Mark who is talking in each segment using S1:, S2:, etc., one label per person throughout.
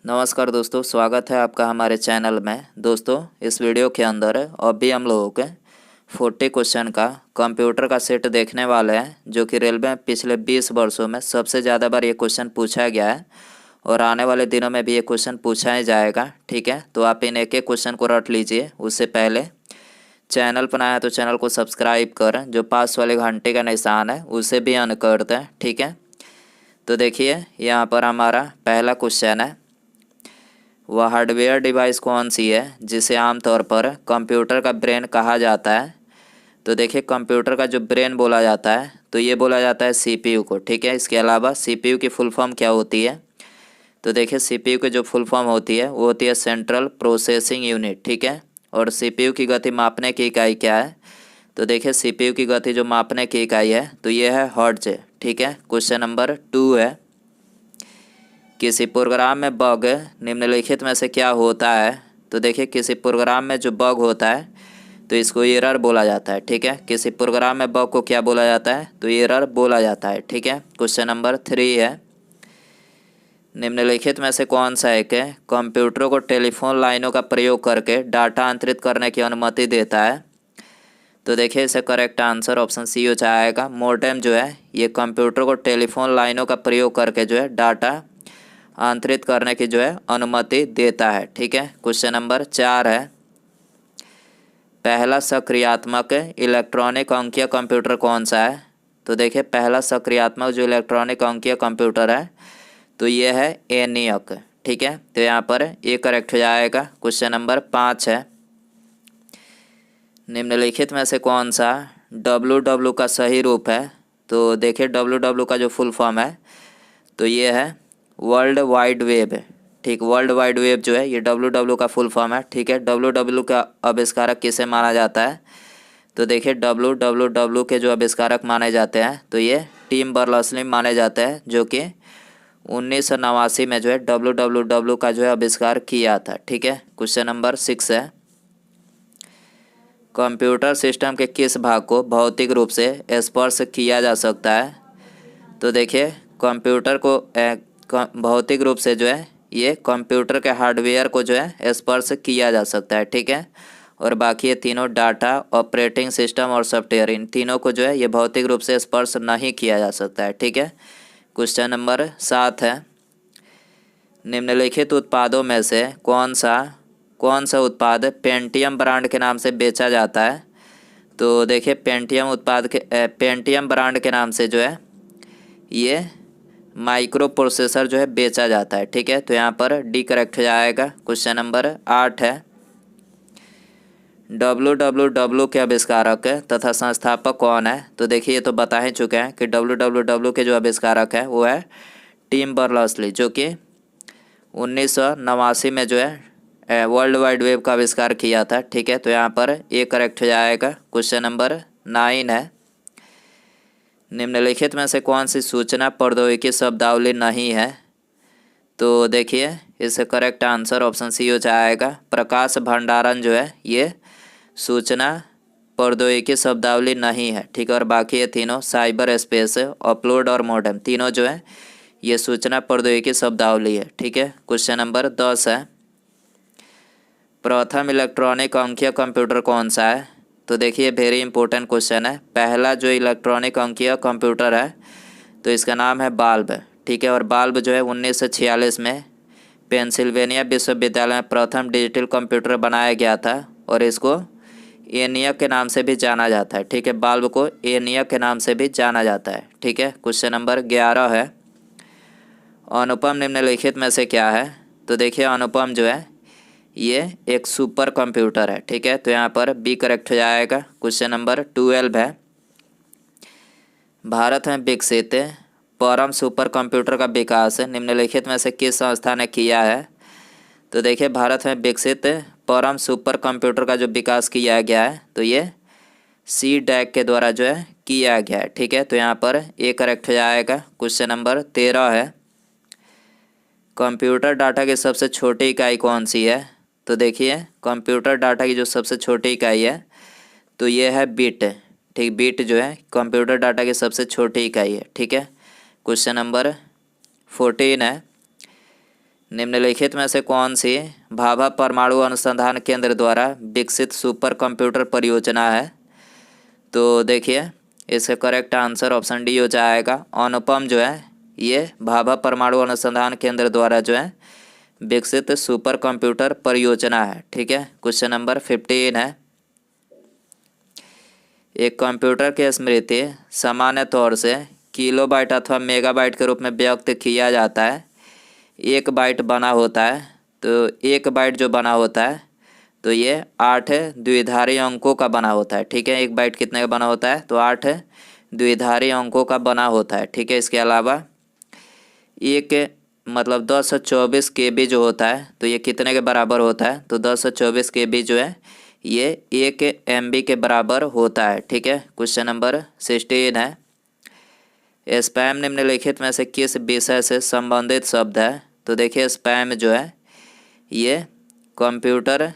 S1: नमस्कार दोस्तों, स्वागत है आपका हमारे चैनल में। दोस्तों, इस वीडियो के अंदर अभी हम लोगों के 40 क्वेश्चन का कंप्यूटर का सेट देखने वाले हैं, जो कि रेलवे में पिछले 20 वर्षों में सबसे ज़्यादा बार ये क्वेश्चन पूछा गया है और आने वाले दिनों में भी ये क्वेश्चन पूछा ही जाएगा। ठीक है, तो आप इन एक एक क्वेश्चन को रट लीजिए। उससे पहले चैनल पर आया तो चैनल को सब्सक्राइब कर, जो पास वाले घंटे का निशान है उसे भी ऑन कर दें। ठीक है, तो देखिए यहाँ पर हमारा पहला क्वेश्चन है, वह हार्डवेयर डिवाइस कौन सी है जिसे आमतौर पर कंप्यूटर का ब्रेन कहा जाता है। तो देखिए, कंप्यूटर का जो ब्रेन बोला जाता है तो ये बोला जाता है सीपीयू को। ठीक है, इसके अलावा सीपीयू की फुल फॉर्म क्या होती है? तो देखिए, सीपीयू की जो फुल फॉर्म होती है वो होती है सेंट्रल प्रोसेसिंग यूनिट। ठीक है, और सीपीयू की गति मापने की इकाई क्या है? तो देखिए, सीपीयू की गति जो मापने की इकाई है तो ये है हर्ट्ज। ठीक है, क्वेश्चन नंबर 2 है, किसी प्रोग्राम में बग निम्नलिखित में से क्या होता है? तो देखिए, किसी प्रोग्राम में जो बग होता है तो इसको एरर बोला जाता है। ठीक है, किसी प्रोग्राम में बग को क्या बोला जाता है? तो एरर बोला जाता है। ठीक है, क्वेश्चन नंबर 3 है, निम्नलिखित में से कौन सा एक कंप्यूटरों को टेलीफोन लाइनों का प्रयोग करके डाटा अंतरित करने की अनुमति देता है? तो देखिए, इसे करेक्ट आंसर ऑप्शन सी हो जाएगा। मोडेम जो है ये कंप्यूटर को टेलीफोन लाइनों का प्रयोग करके जो है डाटा आंतरित करने की जो है अनुमति देता है। ठीक है, क्वेश्चन नंबर 4 है, पहला सक्रियात्मक इलेक्ट्रॉनिक अंकीय कंप्यूटर कौन सा है? तो देखिए, पहला सक्रियात्मक जो इलेक्ट्रॉनिक अंकीय कंप्यूटर है तो ये है ENIAC। ठीक है, तो यहाँ पर ये करेक्ट हो जाएगा। क्वेश्चन नंबर 5 है, निम्नलिखित में से कौन सा WW का सही रूप है? तो देखिए, WW का जो फुल फॉर्म है तो ये है वर्ल्ड वाइड वेब। ठीक, वर्ल्ड वाइड वेब जो है ये WW का फुल फॉर्म है। ठीक है, WW का आविष्कारक किसे माना जाता है? तो देखिए, WWW के जो आविष्कारक माने जाते हैं तो ये टिम बर्नर्स-ली माने जाते हैं, जो कि 1989 में जो है WWW का जो है आविष्कार किया था। ठीक है, क्वेश्चन नंबर 6 है, कंप्यूटर सिस्टम के किस भाग को भौतिक रूप से स्पर्श किया जा सकता है? तो देखिए, कंप्यूटर को भौतिक रूप से जो है ये कंप्यूटर के हार्डवेयर को जो है स्पर्श किया जा सकता है। ठीक है, और बाकी ये तीनों डाटा, ऑपरेटिंग सिस्टम और सॉफ्टवेयर, इन तीनों को जो है ये भौतिक रूप से स्पर्श नहीं किया जा सकता है। ठीक है, क्वेश्चन नंबर 7 है, निम्नलिखित उत्पादों में से कौन सा उत्पाद पेंटियम ब्रांड के नाम से बेचा जाता है? तो देखिए, पेंटियम ब्रांड के नाम से जो है ये माइक्रो प्रोसेसर जो है बेचा जाता है। ठीक है, तो यहाँ पर डी करेक्ट हो जाएगा। क्वेश्चन नंबर 8 है, WWW के आविष्कारक तथा संस्थापक कौन है? तो देखिए, ये तो बता ही चुके हैं कि WWW के जो आविष्कारक है वो है टिम बर्नर्स-ली, जो कि 1989 में जो है वर्ल्ड वाइड वेब का आविष्कार किया था। ठीक है, तो यहाँ पर ये करेक्ट हो जाएगा। क्वेश्चन नंबर 9 है, निम्नलिखित में से कौन सी सूचना प्रौद्योगिकी शब्दावली नहीं है? तो देखिए, इससे करेक्ट आंसर ऑप्शन सी हो जाएगा। प्रकाश भंडारण जो है ये सूचना प्रौद्योगिकी शब्दावली नहीं है। ठीक है, और बाकी ये तीनों साइबर स्पेस, अपलोड और मॉडेम, तीनों जो है ये सूचना प्रौद्योगिकी शब्दावली है। ठीक है, क्वेश्चन नंबर 10 है, प्रथम इलेक्ट्रॉनिक अंकीय कंप्यूटर कौन सा है? तो देखिए, वेरी इंपॉर्टेंट क्वेश्चन है। पहला जो इलेक्ट्रॉनिक अंकीय कंप्यूटर है तो इसका नाम है बाल्ब। ठीक है, और बाल्ब जो है 1946 में पेंसिल्वेनिया विश्वविद्यालय में प्रथम डिजिटल कंप्यूटर बनाया गया था और इसको ENIAC के नाम से भी जाना जाता है। ठीक है, बाल्ब को ENIAC के नाम से भी जाना जाता है। ठीक है, क्वेश्चन नंबर 11 है, अनुपम निम्नलिखित में से क्या है? तो देखिए, अनुपम जो है ये एक सुपर कंप्यूटर है। ठीक है, तो यहाँ पर बी करेक्ट हो जाएगा। क्वेश्चन नंबर 12 है, भारत में विकसित परम सुपर कंप्यूटर का विकास निम्नलिखित में से किस संस्था ने किया है? तो देखिए, भारत में विकसित परम सुपर कंप्यूटर का जो विकास किया गया है तो ये CDAC के द्वारा जो है किया गया है। ठीक है, तो यहाँ पर ए करेक्ट हो जाएगा। क्वेश्चन नंबर 13 है, कंप्यूटर डाटा की सबसे छोटी इकाई कौन सी है? तो देखिए, कंप्यूटर डाटा की जो सबसे छोटी इकाई है तो ये है बिट। ठीक, बिट जो है कंप्यूटर डाटा की सबसे छोटी इकाई है। ठीक है, क्वेश्चन नंबर 14 है, निम्नलिखित में से कौन सी भाभा परमाणु अनुसंधान केंद्र द्वारा विकसित सुपर कंप्यूटर परियोजना है? तो देखिए इसका करेक्ट आंसर ऑप्शन डी हो जाएगा। अनुपम जो है ये भाभा परमाणु अनुसंधान केंद्र द्वारा जो है विकसित सुपर कंप्यूटर परियोजना है। ठीक है, क्वेश्चन नंबर 15 है। एक कंप्यूटर की स्मृति सामान्य तौर से किलोबाइट अथवा मेगाबाइट के रूप में व्यक्त किया जाता है। एक बाइट बना होता है, तो एक बाइट जो बना होता है तो ये 8 द्विधारी अंकों का बना होता है। ठीक है, एक बाइट कितने का बना होता है? तो 8 द्विधारी अंकों का बना होता है। ठीक है, इसके अलावा एक मतलब 1024 KB जो होता है तो ये कितने के बराबर होता है? तो 1024 KB जो है ये 1 MB के बराबर होता है। ठीक है, क्वेश्चन नंबर 16 है। स्पैम निम्नलिखित में से किस विषय से संबंधित शब्द है? तो देखिए स्पैम जो है ये कंप्यूटर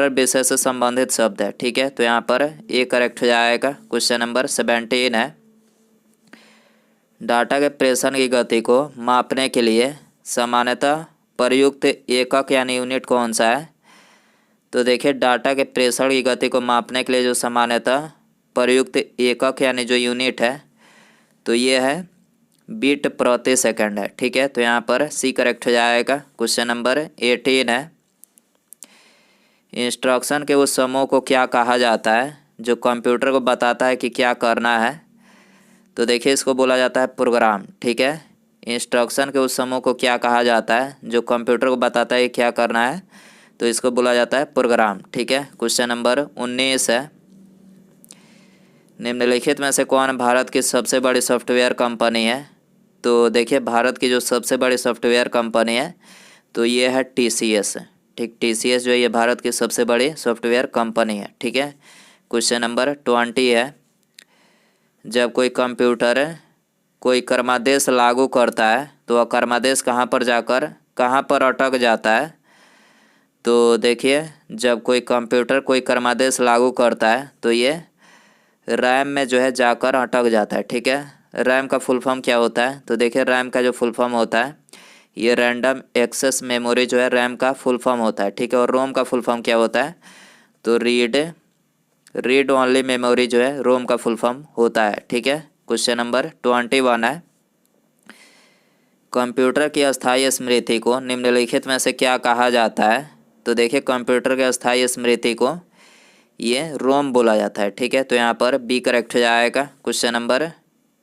S1: विषय से संबंधित शब्द है। ठीक है, तो यहाँ पर ए करेक्ट हो जाएगा। क्वेश्चन नंबर 17 है। डाटा के प्रेषण की गति को मापने के लिए सामान्यतः प्रयुक्त एकक यानी यूनिट कौन सा है? तो देखिए डाटा के प्रेषण की गति को मापने के लिए जो सामान्यतः प्रयुक्त एकक यानी जो यूनिट है तो ये है बीट प्रति सेकंड है। ठीक है, तो यहाँ पर सी करेक्ट हो जाएगा। क्वेश्चन नंबर 18 है। इंस्ट्रक्शन के उस समूह को क्या कहा जाता है जो कंप्यूटर को बताता है कि क्या करना है? तो देखिए इसको बोला जाता है प्रोग्राम। ठीक है, इंस्ट्रक्शन के उस समूह को क्या कहा जाता है जो कंप्यूटर को बताता है क्या करना है? तो इसको बोला जाता है प्रोग्राम। ठीक है, क्वेश्चन नंबर 19 है। निम्नलिखित में से कौन भारत की सबसे बड़ी सॉफ्टवेयर कंपनी है? तो देखिए भारत की जो सबसे बड़ी सॉफ्टवेयर कंपनी है तो ये है TCS। ठीक, TCS जो है ये भारत की सबसे बड़ी सॉफ्टवेयर कंपनी है। ठीक है, क्वेश्चन नंबर 20 है। जब कोई कंप्यूटर कोई क्रमादेश लागू करता है तो वह क्रमादेश कहाँ पर जाकर कहाँ पर अटक जाता है? तो देखिए जब कोई कंप्यूटर कोई क्रमादेश लागू करता है तो ये रैम में जो है जाकर अटक जाता है। ठीक है, रैम का फुल फॉर्म क्या होता है? तो देखिए रैम का जो फुल फॉर्म होता है ये रैंडम एक्सेस मेमोरी जो है रैम का फुल फॉर्म होता है। ठीक है, और रोम का फुल फॉर्म क्या होता है? तो रीड ओनली मेमोरी जो है रोम का फुल फॉर्म होता है। ठीक है, क्वेश्चन नंबर 21 है। कंप्यूटर की अस्थायी स्मृति को निम्नलिखित में से क्या कहा जाता है? तो देखिए कंप्यूटर की अस्थायी स्मृति को ये रोम बोला जाता है। ठीक है, तो यहाँ पर बी करेक्ट हो जाएगा। क्वेश्चन नंबर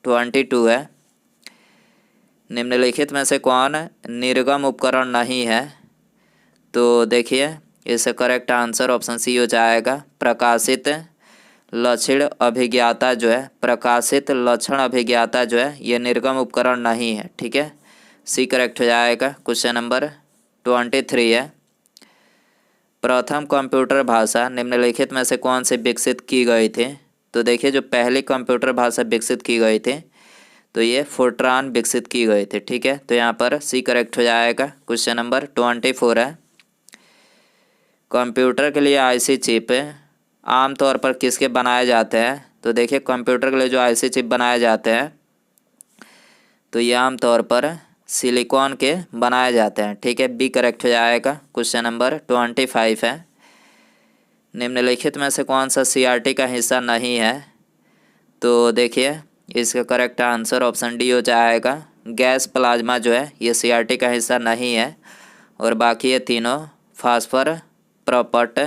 S1: 22 है। निम्नलिखित में से कौन निर्गम उपकरण नहीं है? तो देखिए इसका करेक्ट आंसर ऑप्शन सी हो जाएगा। प्रकाशित लक्षण अभिज्ञाता जो है प्रकाशित लक्षण अभिज्ञाता जो है ये निर्गम उपकरण नहीं है। ठीक है, सी करेक्ट हो जाएगा। क्वेश्चन नंबर 23 है। प्रथम कंप्यूटर भाषा निम्नलिखित में से कौन से विकसित की गई थी? तो देखिए जो पहली कंप्यूटर भाषा विकसित की गई थी तो ये फोर्ट्रान विकसित की गई थी। ठीक है, तो यहाँ पर सी करेक्ट हो जाएगा। क्वेश्चन नंबर 24 है। कंप्यूटर के लिए IC चिप आमतौर पर किसके बनाए जाते हैं? तो देखिए कंप्यूटर के लिए जो IC चिप बनाए जाते हैं तो ये आमतौर पर सिलिकॉन के बनाए जाते हैं। ठीक है, बी करेक्ट हो जाएगा। क्वेश्चन नंबर 25 है। निम्नलिखित में से कौन सा CRT का हिस्सा नहीं है? तो देखिए इसका करेक्ट आंसर ऑप्शन डी हो जाएगा। गैस प्लाज्मा जो है ये CRT का हिस्सा नहीं है और बाकी ये तीनों फास्फर प्रपट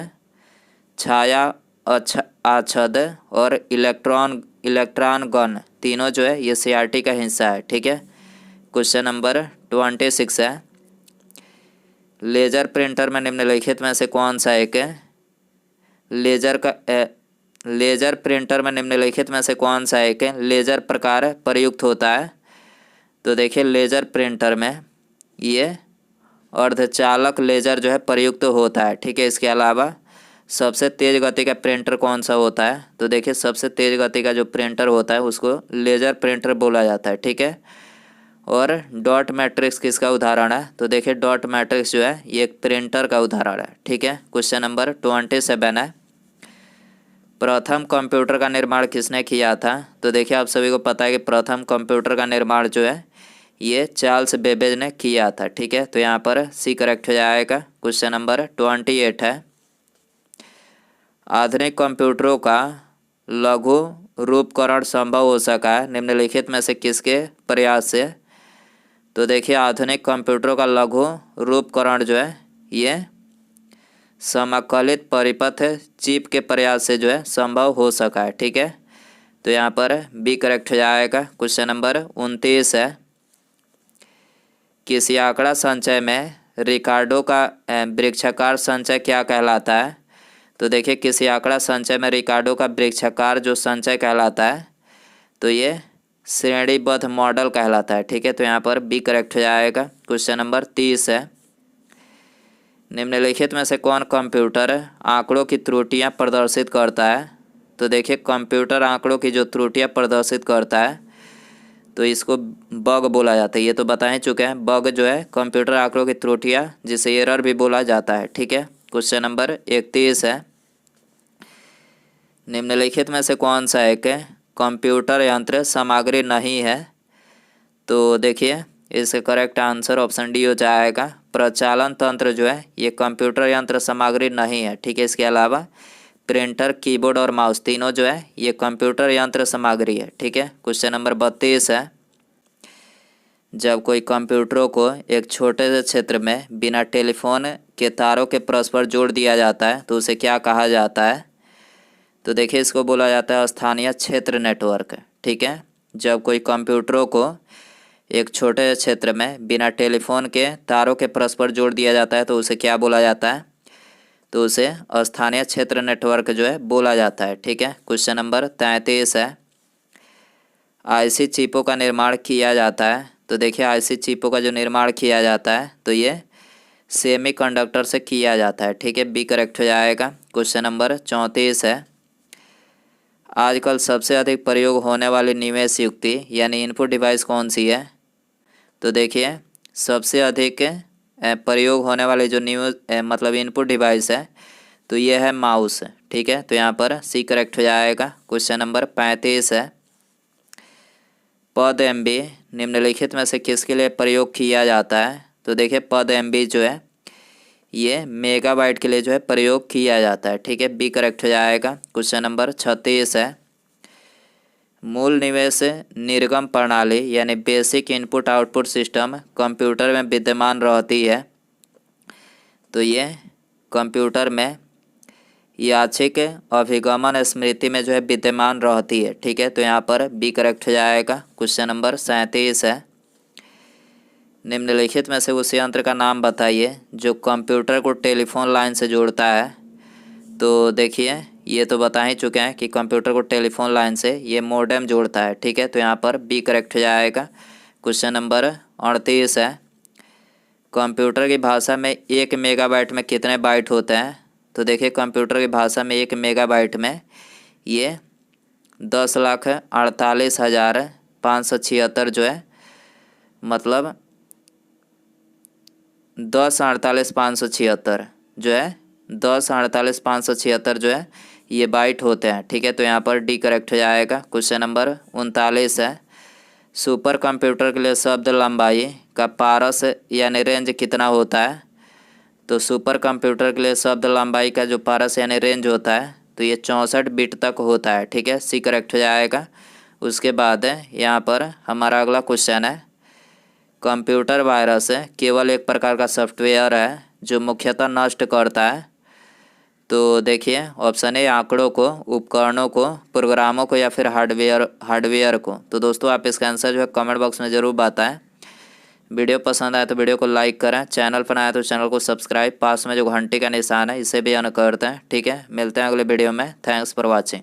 S1: छाया आच्छद और इलेक्ट्रॉन गन तीनों जो है ये CRT का हिस्सा है। ठीक है, क्वेश्चन नंबर 26 है। लेजर प्रिंटर में निम्नलिखित में से कौन सा एक लेजर प्रिंटर में निम्नलिखित में से कौन सा एक लेजर प्रकार प्रयुक्त होता है? तो देखिए लेजर प्रिंटर में ये अर्धचालक लेजर जो है प्रयुक्त होता है। ठीक है, इसके अलावा सबसे तेज़ गति का प्रिंटर कौन सा होता है? तो देखिए सबसे तेज़ गति का जो प्रिंटर होता है उसको लेजर प्रिंटर बोला जाता है। ठीक है, और डॉट मैट्रिक्स किसका उदाहरण है? तो देखिए डॉट मैट्रिक्स जो है ये एक प्रिंटर का उदाहरण है। ठीक है, क्वेश्चन नंबर 27 है। प्रथम कंप्यूटर का निर्माण किसने किया था? तो देखिए आप सभी को पता है कि प्रथम कंप्यूटर का निर्माण जो है ये चार्ल्स बेबेज ने किया था। ठीक है, तो यहाँ पर सी करेक्ट हो जाएगा। क्वेश्चन नंबर 28 है, आधुनिक कंप्यूटरों का लघु रूपकरण संभव हो सका है निम्नलिखित में से किसके प्रयास से। तो देखिए, आधुनिक कंप्यूटरों का लघु रूपकरण जो है ये समाकलित परिपथ चिप के प्रयास से जो है संभव हो सका है। ठीक है, तो यहाँ पर बी करेक्ट हो जाएगा। क्वेश्चन नंबर 29 है, किसी आंकड़ा संचय में रिकार्डो का वृक्षाकार संचय क्या कहलाता है। तो देखिए, किसी आंकड़ा संचय में रिकार्डो का वृक्षाकार जो संचय कहलाता है तो ये श्रेणीबद्ध मॉडल कहलाता है। ठीक है, तो यहाँ पर बी करेक्ट हो जाएगा। क्वेश्चन नंबर 30 है, निम्नलिखित में से कौन कंप्यूटर आंकड़ों की त्रुटियां प्रदर्शित करता है। तो देखिए, कंप्यूटर आंकड़ों की जो त्रुटियां प्रदर्शित करता है तो इसको बग बोला जाता है। ये तो बता ही चुके हैं, बग जो है कंप्यूटर आंकड़ों की त्रुटियां, जिसे एरर भी बोला जाता है। ठीक है, क्वेश्चन नंबर 31 है, निम्नलिखित में से कौन सा एक कंप्यूटर यंत्र सामग्री नहीं है। तो देखिए, इसका करेक्ट आंसर ऑप्शन डी हो जाएगा। प्रचालन तंत्र जो है ये कंप्यूटर यंत्र सामग्री नहीं है। ठीक है, इसके अलावा प्रिंटर, कीबोर्ड और माउस तीनों जो है ये कंप्यूटर यंत्र सामग्री है। ठीक है, क्वेश्चन नंबर 32 है, जब कोई कंप्यूटरों को एक छोटे से क्षेत्र में बिना टेलीफोन के तारों के परस्पर जोड़ दिया जाता है तो उसे क्या कहा जाता है। तो देखिए, इसको बोला जाता है स्थानीय क्षेत्र नेटवर्क। ठीक है, जब कोई कंप्यूटरों को एक छोटे क्षेत्र में बिना टेलीफोन के तारों के परस्पर जोड़ दिया जाता है तो उसे क्या बोला जाता है। तो उसे स्थानीय क्षेत्र नेटवर्क जो है बोला जाता है। ठीक है, क्वेश्चन नंबर 33 है, आईसी चिपों का निर्माण किया जाता है। तो देखिए, आईसी चिपों का जो निर्माण किया जाता है तो ये सेमीकंडक्टर से किया जाता है। ठीक है, बी करेक्ट हो जाएगा। क्वेश्चन नंबर 34 है, आजकल सबसे अधिक प्रयोग होने वाली निवेश युक्ति यानी इनपुट डिवाइस कौन सी है। तो देखिए, सबसे अधिक प्रयोग होने वाले जो मतलब इनपुट डिवाइस है तो ये है माउस। ठीक है, तो यहाँ पर सी करेक्ट हो जाएगा। क्वेश्चन नंबर 35 है, पद एमबी निम्नलिखित में से किसके लिए प्रयोग किया जाता है। तो देखिए, पद एमबी जो है ये मेगाबाइट के लिए जो है प्रयोग किया जाता है। ठीक है, बी करेक्ट हो जाएगा। क्वेश्चन नंबर 36 है, मूल निवेश निर्गम प्रणाली यानी basic input output system computer में विद्यमान रहती है। तो ये कंप्यूटर में यादृच्छिक अभिगमन स्मृति में जो है विद्यमान रहती है। ठीक है, तो यहाँ पर बी करेक्ट हो जाएगा। क्वेश्चन नंबर 37 है, निम्नलिखित में से उस यंत्र का नाम बताइए जो कंप्यूटर को टेलीफोन लाइन से जोड़ता है। तो देखिए, ये तो बता ही चुके हैं कि कंप्यूटर को टेलीफोन लाइन से ये मॉडेम जोड़ता है। ठीक है, तो यहाँ पर बी करेक्ट हो जाएगा। क्वेश्चन नंबर 38 है, कंप्यूटर की भाषा में 1 मेगाबाइट में कितने बाइट होते हैं। तो देखिए, कंप्यूटर की भाषा में 1 मेगाबाइट में ये 10,48,576 जो है मतलब 10,48,576 जो है 10,48,576 जो है ये बाइट होते हैं। ठीक है, तो यहाँ पर डी करेक्ट हो जाएगा। क्वेश्चन नंबर 39 है, सुपर कंप्यूटर के लिए शब्द लंबाई का पारस यानी रेंज कितना होता है। तो सुपर कंप्यूटर के लिए शब्द लंबाई का जो पारस यानी रेंज होता है तो ये 64 बिट तक होता है। ठीक है, सी करेक्ट हो जाएगा। उसके बाद यहाँ पर हमारा अगला क्वेश्चन है, कंप्यूटर वायरस केवल एक प्रकार का सॉफ्टवेयर है जो मुख्यतः नष्ट करता है। तो देखिए, ऑप्शन ए आंकड़ों को, उपकरणों को, प्रोग्रामों को या फिर हार्डवेयर को। तो दोस्तों, आप इसका आंसर जो है कमेंट बॉक्स में ज़रूर बताएं। वीडियो पसंद आए तो वीडियो को लाइक करें, चैनल पर आए तो चैनल को सब्सक्राइब, पास में जो घंटी का निशान है इसे भी ऑन करते हैं। ठीक है, मिलते हैं अगले वीडियो में। Thanks for watching.